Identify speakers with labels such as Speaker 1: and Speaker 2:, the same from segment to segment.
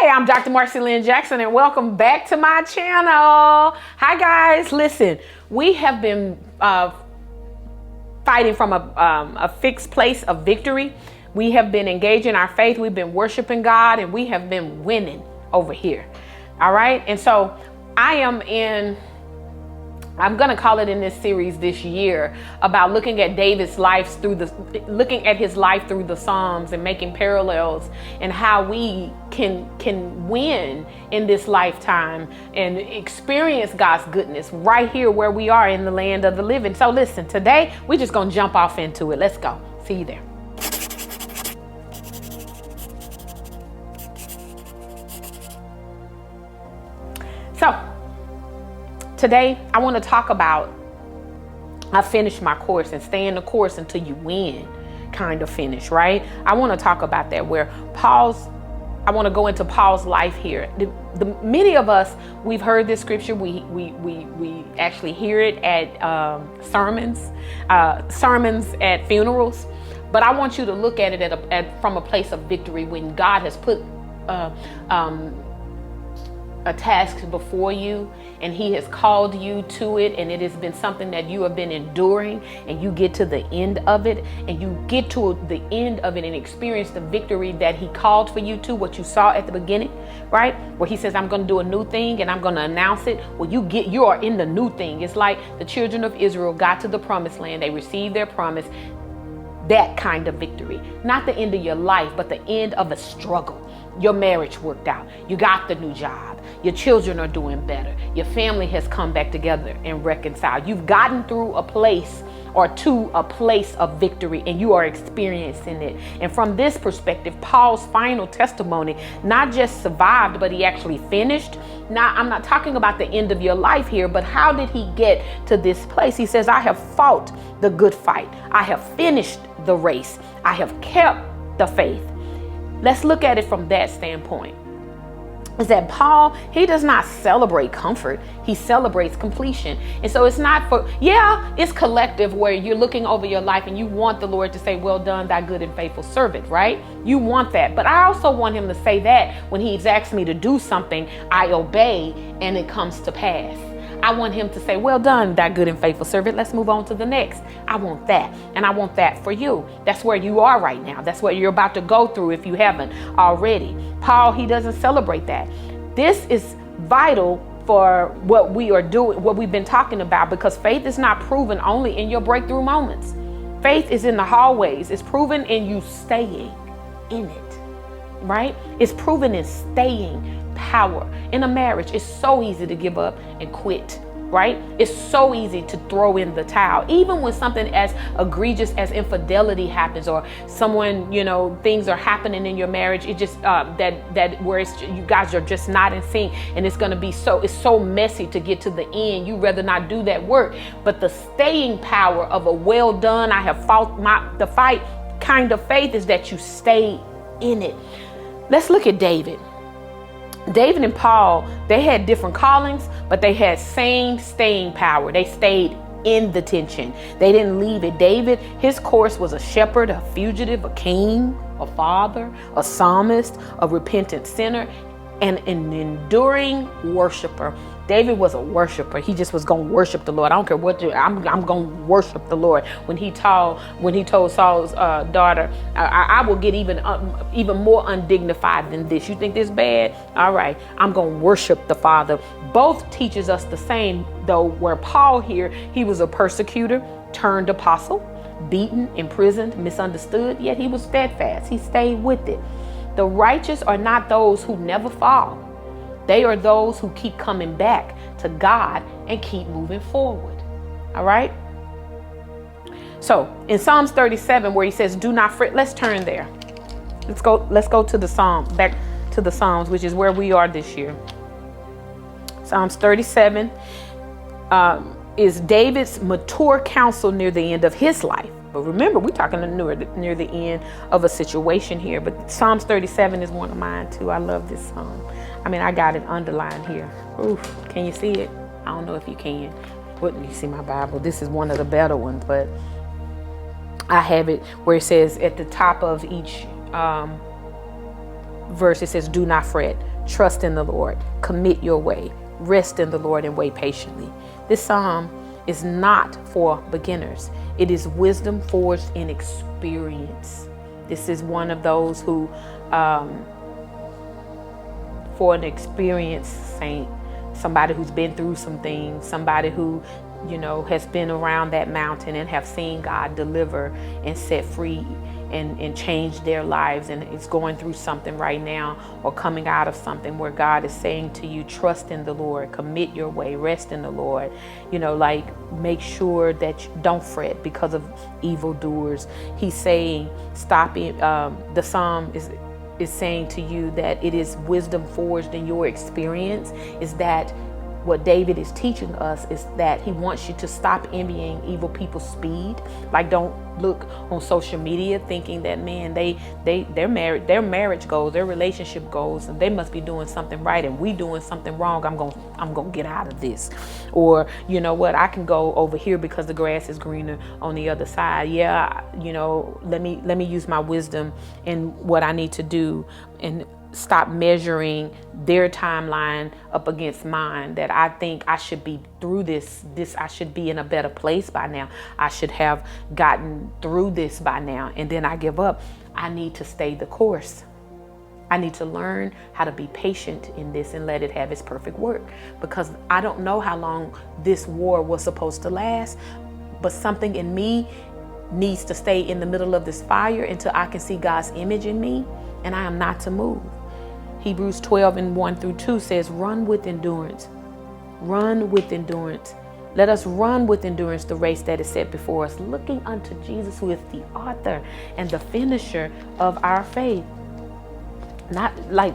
Speaker 1: Hey, I'm Dr. Marci Lynn Jackson, and welcome back to my channel. Hi, guys. Listen, we have been fighting from a fixed place of victory. We have been engaging our faith. We've been worshiping God, and we have been winning over here. All right. And so I'm going to call it in this series this year about looking at David's life looking at his life through the Psalms and making parallels and how we can win in this lifetime and experience God's goodness right here where we are in the land of the living. So listen, today we're just going to jump off into it. Let's go. See you there. So today, I want to talk about I finished my course and stay in the course until you win kind of finish, right? I want to talk about that where I want to go into Paul's life here. Many of us, we've heard this scripture. We actually hear it at sermons at funerals. But I want you to look at it from a place of victory when God has put a task before you and he has called you to it, and it has been something that you have been enduring, and you get to the end of it, and you get to the end of it and experience the victory that he called for you to, what you saw at the beginning, right? Where he says, I'm going to do a new thing and I'm going to announce it. Well, you are in the new thing. It's like the children of Israel got to the promised land. They received their promise. That kind of victory, not the end of your life, but the end of a struggle. Your marriage worked out. You got the new job. Your children are doing better. Your family has come back together and reconciled. You've gotten through a place or to a place of victory, and you are experiencing it. And from this perspective, Paul's final testimony not just survived, but he actually finished. Now, I'm not talking about the end of your life here, but how did he get to this place? He says, I have fought the good fight. I have finished the race. I have kept the faith. Let's look at it from that standpoint. Is that Paul, he does not celebrate comfort. He celebrates completion. And so it's not it's collective where you're looking over your life and you want the Lord to say, well done, thy good and faithful servant, right? You want that. But I also want him to say that when he's asked me to do something, I obey and it comes to pass. I want him to say, well done, thy good and faithful servant. Let's move on to the next. I want that. And I want that for you. That's where you are right now. That's what you're about to go through if you haven't already. Paul, he doesn't celebrate that. This is vital for what we are doing, what we've been talking about, because faith is not proven only in your breakthrough moments. Faith is in the hallways. It's proven in you staying in it, right? It's proven in staying power. In a marriage, it's so easy to give up and quit, right? It's so easy to throw in the towel. Even when something as egregious as infidelity happens, or someone, things are happening in your marriage, it just that where you guys are just not in sync, and it's going to be it's so messy to get to the end. You rather not do that work. But the staying power of a well done, I have fought the fight kind of faith is that you stay in it. Let's look at David. David and Paul, they had different callings, but they had same staying power. They stayed in the tension. They didn't leave it. David, his course was a shepherd, a fugitive, a king, a father, a psalmist, a repentant sinner, and an enduring worshiper. David was a worshiper. He just was going to worship the Lord. I don't care what I'm going to worship the Lord. When he told Saul's daughter, I will get even more undignified than this. You think this bad? All right, I'm going to worship the Father. Both teaches us the same, though, where Paul here, he was a persecutor turned apostle, beaten, imprisoned, misunderstood, yet he was steadfast. He stayed with it. The righteous are not those who never fall. They are those who keep coming back to God and keep moving forward. All right. So in Psalms 37, where he says, do not fret. Let's turn there. Let's go to the Psalm, back to the Psalms, which is where we are this year. Psalms 37 is David's mature counsel near the end of his life. But remember, we're talking near the end of a situation here. But Psalms 37 is one of mine too. I love this psalm. I got it underlined here. Oof, can you see it? I don't know if you can. Wouldn't you see my Bible? This is one of the better ones, but I have it where it says at the top of each verse, it says, do not fret, trust in the Lord, commit your way, rest in the Lord and wait patiently. This psalm is not for beginners. It is wisdom forged in experience. This is one of those who, for an experienced saint, somebody who's been through some things, somebody who, has been around that mountain and have seen God deliver and set free and change their lives, and is going through something right now or coming out of something where God is saying to you, trust in the Lord, commit your way, rest in the Lord. Make sure that you don't fret because of evildoers. He's saying, stop it. The psalm is saying to you that it is wisdom forged in your experience. Is that what David is teaching us, is that he wants you to stop envying evil people's speed. Like, don't look on social media thinking that, man, their marriage goals, their relationship goals, and they must be doing something right and we doing something wrong. I'm gonna get out of this. Or, I can go over here because the grass is greener on the other side. Yeah, let me use my wisdom in what I need to do, and stop measuring their timeline up against mine, that I think I should be through this, I should be in a better place by now. I should have gotten through this by now, and then I give up. I need to stay the course. I need to learn how to be patient in this and let it have its perfect work, because I don't know how long this war was supposed to last, but something in me needs to stay in the middle of this fire until I can see God's image in me, and I am not to move. Hebrews 12:1-2 says, run with endurance. Run with endurance. Let us run with endurance the race that is set before us, looking unto Jesus, who is the author and the finisher of our faith. Not like,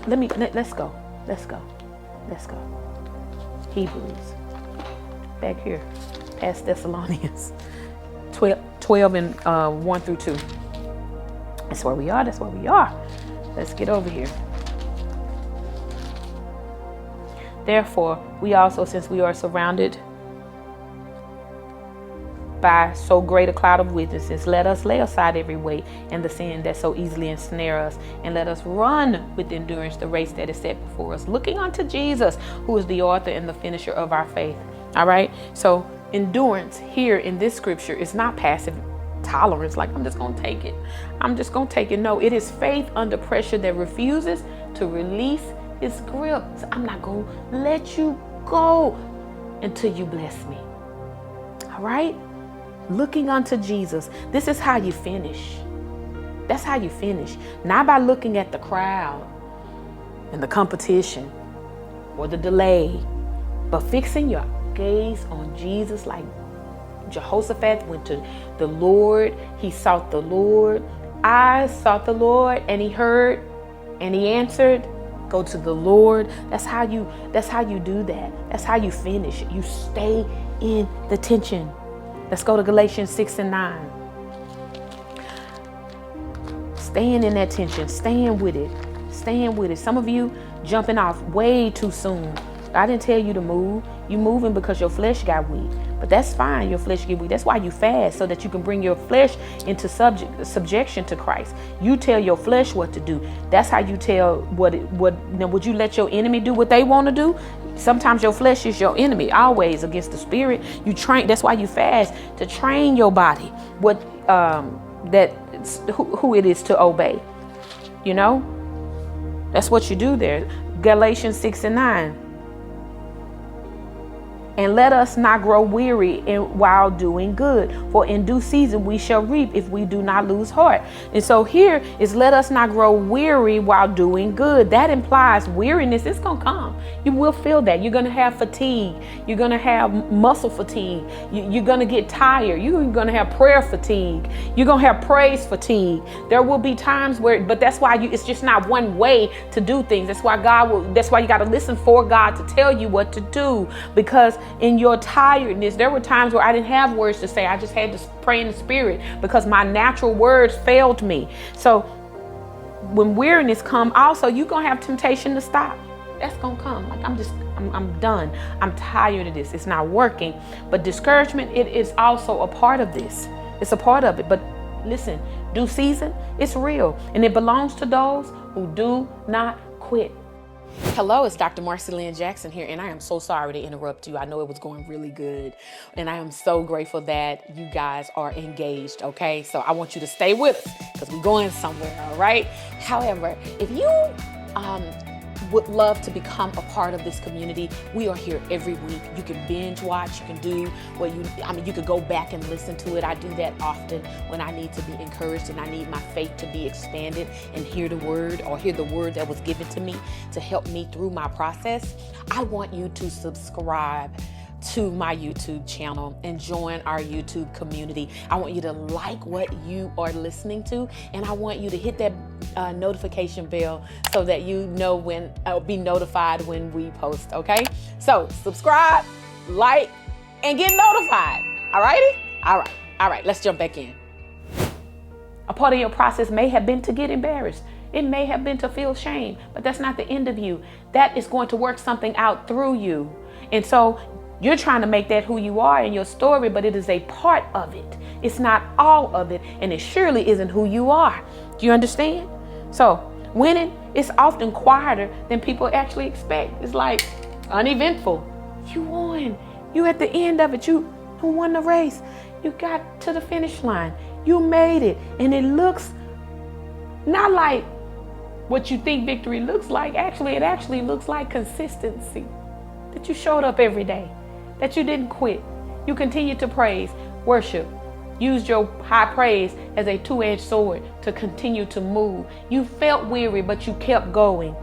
Speaker 1: let's go. Hebrews, back here, past Thessalonians, 12:1-2. That's where we are. Let's get over here. Therefore, we also, since we are surrounded by so great a cloud of witnesses, let us lay aside every weight and the sin that so easily ensnare us, and let us run with endurance the race that is set before us, looking unto Jesus, who is the author and the finisher of our faith. All right. So endurance here in this scripture is not passive tolerance, like I'm just going to take it. No, it is faith under pressure that refuses to release its grip. So I'm not going to let you go until you bless me. All right? Looking unto Jesus. This is how you finish. That's how you finish. Not by looking at the crowd and the competition or the delay, but fixing your gaze on Jesus, like Jehoshaphat went to the Lord. He sought the Lord. I sought the Lord, and he heard and he answered. Go to the Lord. That's how you do that. That's how you finish. You stay in the tension. Let's go to Galatians 6:9. Staying in that tension, staying with it. Some of you jumping off way too soon. I didn't tell you to move. You moving because your flesh got weak. But that's fine, your flesh get weak. That's why you fast, so that you can bring your flesh into subjection to Christ. You tell your flesh what to do. That's how you tell would you let your enemy do what they want to do? Sometimes your flesh is your enemy, always against the spirit. You train. That's why you fast, to train your body who it is to obey. That's what you do there. Galatians 6:9. And let us not grow weary while doing good, for in due season we shall reap if we do not lose heart. And so here is, let us not grow weary while doing good. That implies weariness. It's going to come. You will feel that. You're going to have fatigue. You're going to have muscle fatigue. You're going to get tired. You're going to have prayer fatigue. You're going to have praise fatigue. There will be times but that's why it's just not one way to do things. That's why you got to listen for God to tell you what to do, because in your tiredness, there were times where I didn't have words to say. I just had to pray in the spirit because my natural words failed me. So when weariness come, also you're going to have temptation to stop. That's going to come. Like, I'm done. I'm tired of this. It's not working. But discouragement, it is also a part of this. It's a part of it. But listen, due season, it's real. And it belongs to those who do not quit. Hello, it's Dr. Marci Lynn Jackson here, and I am so sorry to interrupt you. I know it was going really good, and I am so grateful that you guys are engaged, okay? So I want you to stay with us because we're going somewhere, all right? However, if you would love to become a part of this community, we are here every week. You can binge watch, you can do you could go back and listen to it. I do that often when I need to be encouraged and I need my faith to be expanded and hear the word that was given to me to help me through my process. I want you to subscribe to my YouTube channel and join our YouTube community. I want you to like what you are listening to, and I want you to hit that notification bell so that you know when be notified when we post, okay? So subscribe, like, and get notified. All right, let's jump back in. A part of your process may have been to get embarrassed. It may have been to feel shame, but that's not the end of you. That is going to work something out through you. And so you're trying to make that who you are in your story, but it is a part of it. It's not all of it, and it surely isn't who you are. Do you understand? So winning is often quieter than people actually expect. It's like uneventful. You won. You at the end of it. You won the race. You got to the finish line. You made it. And it looks not like what you think victory looks like. It actually looks like consistency. That you showed up every day. That you didn't quit. You continued to praise, worship. Used your high praise as a two-edged sword to continue to move. You felt weary, but you kept going.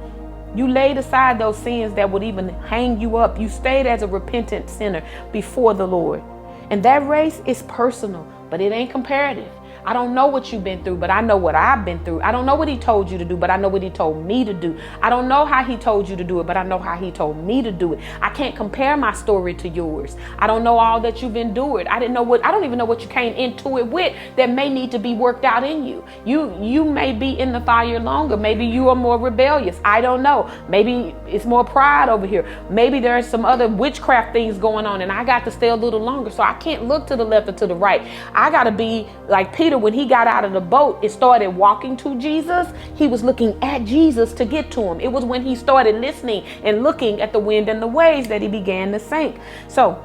Speaker 1: You laid aside those sins that would even hang you up. You stayed as a repentant sinner before the Lord. And that race is personal, but it ain't comparative. I don't know what you've been through, but I know what I've been through. I don't know what he told you to do, but I know what he told me to do. I don't know how he told you to do it, but I know how he told me to do it. I can't compare my story to yours. I don't know all that you've endured. I don't even know what you came into it with that may need to be worked out in you. You may be in the fire longer. Maybe you are more rebellious. I don't know. Maybe it's more pride over here. Maybe there's some other witchcraft things going on and I got to stay a little longer. So I can't look to the left or to the right. I got to be like Peter. When he got out of the boat and started walking to Jesus, he was looking at Jesus to get to him. It was when he started listening and looking at the wind and the waves that he began to sink. So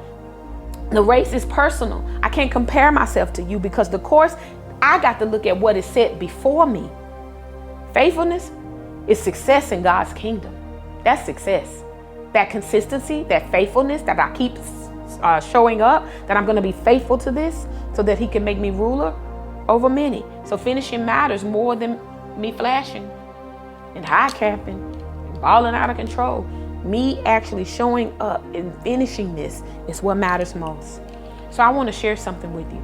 Speaker 1: the race is personal. I can't compare myself to you because the course, I got to look at what is set before me. Faithfulness is success in God's kingdom. That's success. That consistency, that faithfulness, that I keep showing up, that I'm going to be faithful to this so that he can make me ruler over many. So finishing matters more than me flashing and high capping and balling out of control. Me actually showing up and finishing this is what matters most. So I want to share something with you.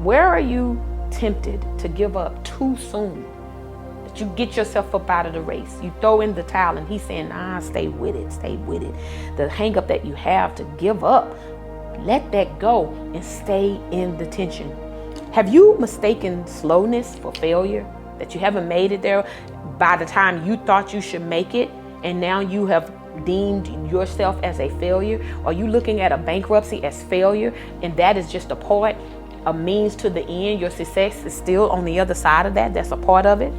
Speaker 1: Where are you tempted to give up too soon? That you get yourself up out of the race. You throw in the towel and he's saying, stay with it, stay with it. The hang up that you have to give up, let that go and stay in the tension. Have you mistaken slowness for failure? That you haven't made it there by the time you thought you should make it, and now you have deemed yourself as a failure? Are you looking at a bankruptcy as failure, and that is just a means to the end? Your success is still on the other side of that. That's a part of it.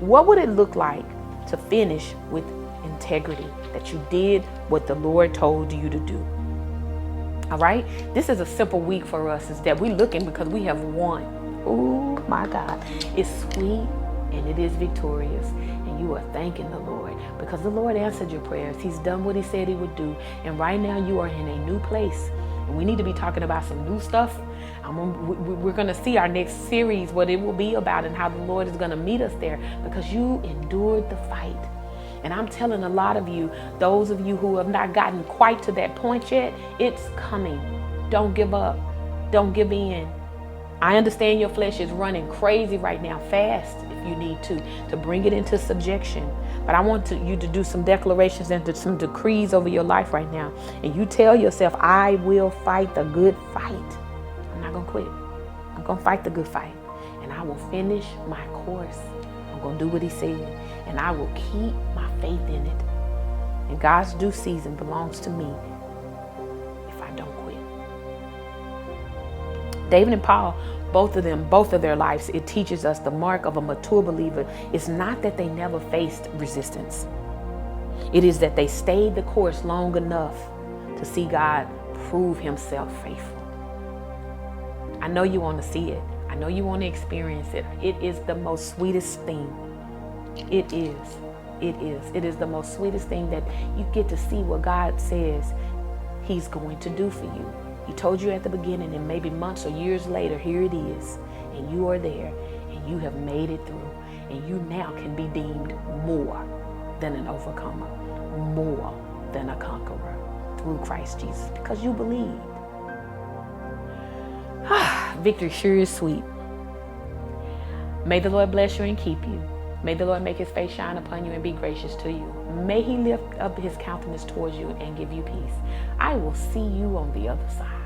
Speaker 1: What would it look like to finish with integrity? That you did what the Lord told you to do. All right, this is a simple week for us, is that we're looking because we have won. Oh my God, it's sweet and it is victorious. And you are thanking the Lord because the Lord answered your prayers. He's done what he said he would do. And right now you are in a new place. And we need to be talking about some new stuff. We're going to see our next series, what it will be about and how the Lord is going to meet us there because you endured the fight. And I'm telling a lot of you, those of you who have not gotten quite to that point yet, it's coming. Don't give up. Don't give in. I understand your flesh is running crazy right now, fast if you need to bring it into subjection. But I want you to do some declarations and some decrees over your life right now. And you tell yourself, I will fight the good fight. I'm not going to quit. I'm going to fight the good fight. And I will finish my course. I'm going to do what he said. And I will keep my faith in it. And God's due season belongs to me if I don't quit. David and Paul both of their lives, it teaches us the mark of a mature believer is not that they never faced resistance. It is that they stayed the course long enough to see God prove himself faithful. I know you want to see it. I know you want to experience it. It is the most sweetest thing. It is. It is the most sweetest thing that you get to see what God says he's going to do for you. He told you at the beginning, and maybe months or years later, here it is, and you are there, and you have made it through, and you now can be deemed more than an overcomer, more than a conqueror through Christ Jesus, because you believed. Victory sure is sweet. May the Lord bless you and keep you. May the Lord make his face shine upon you and be gracious to you. May he lift up his countenance towards you and give you peace. I will see you on the other side.